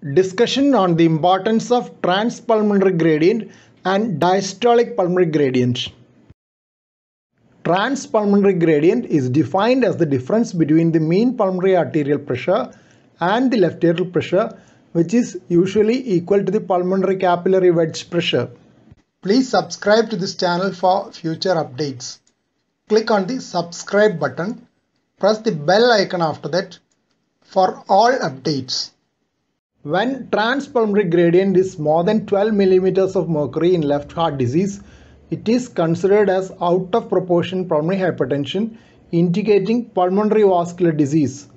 Discussion on the importance of transpulmonary gradient and diastolic pulmonary gradient. Transpulmonary gradient is defined as the difference between the mean pulmonary arterial pressure and the left atrial pressure, which is usually equal to the pulmonary capillary wedge pressure. Please subscribe to this channel for future updates. Click on the subscribe button. Press the bell icon after that for all updates. When transpulmonary gradient is more than 12 millimeters of mercury in left heart disease, it is considered as out of proportion pulmonary hypertension, indicating pulmonary vascular disease.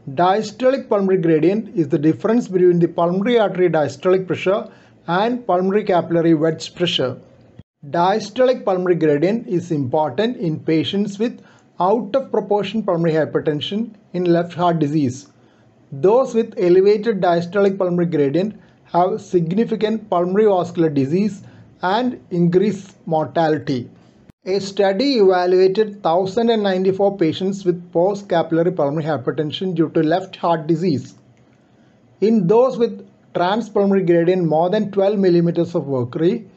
Diastolic pulmonary gradient is the difference between the pulmonary artery diastolic pressure and pulmonary capillary wedge pressure. Diastolic pulmonary gradient is important in patients with out of proportion pulmonary hypertension in left heart disease. Those with elevated diastolic pulmonary gradient have significant pulmonary vascular disease and increased mortality. A study evaluated 1,094 patients with post-capillary pulmonary hypertension due to left heart disease. In those with transpulmonary gradient more than 12 millimeters of mercury,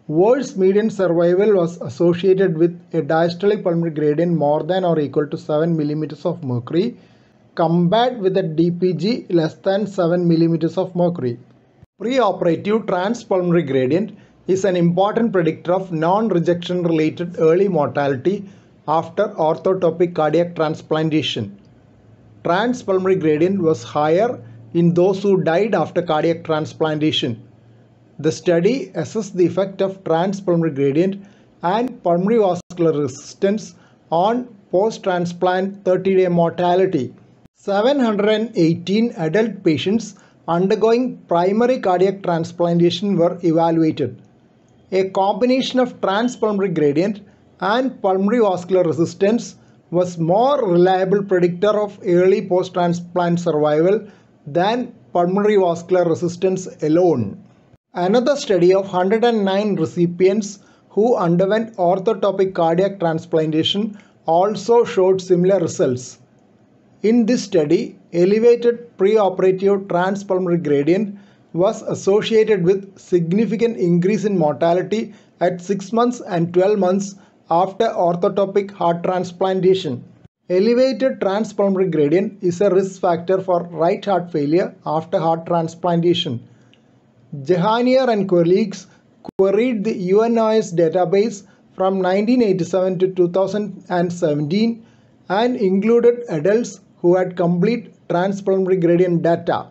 worse median survival was associated with a diastolic pulmonary gradient more than or equal to 7 millimeters of mercury compared with a DPG less than 7 millimeters of mercury. Preoperative transpulmonary gradient is an important predictor of non-rejection related early mortality after orthotopic cardiac transplantation. Transpulmonary gradient was higher in those who died after cardiac transplantation. The study assessed the effect of transpulmonary gradient and pulmonary vascular resistance on post-transplant 30-day mortality. 718 adult patients undergoing primary cardiac transplantation were evaluated. A combination of transpulmonary gradient and pulmonary vascular resistance was more reliable predictor of early post-transplant survival than pulmonary vascular resistance alone. Another study of 109 recipients who underwent orthotopic cardiac transplantation also showed similar results. In this study, elevated preoperative transpulmonary gradient was associated with significant increase in mortality at 6 months and 12 months after orthotopic heart transplantation. Elevated transpulmonary gradient is a risk factor for right heart failure after heart transplantation. Jahanier and colleagues queried the UNOS database from 1987 to 2017 and included adults who had complete transpulmonary gradient data.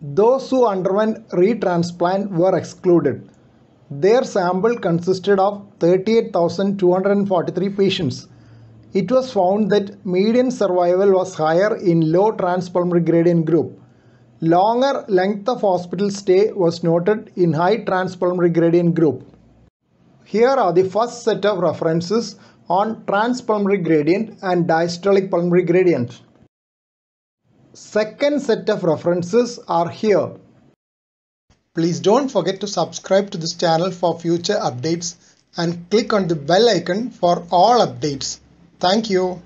Those who underwent retransplant were excluded. Their sample consisted of 38,243 patients. It was found that median survival was higher in low transpulmonary gradient group. Longer length of hospital stay was noted in high transpulmonary gradient group. Here are the first set of references on transpulmonary gradient and diastolic pulmonary gradient. Second set of references are here. Please don't forget to subscribe to this channel for future updates and click on the bell icon for all updates. Thank you.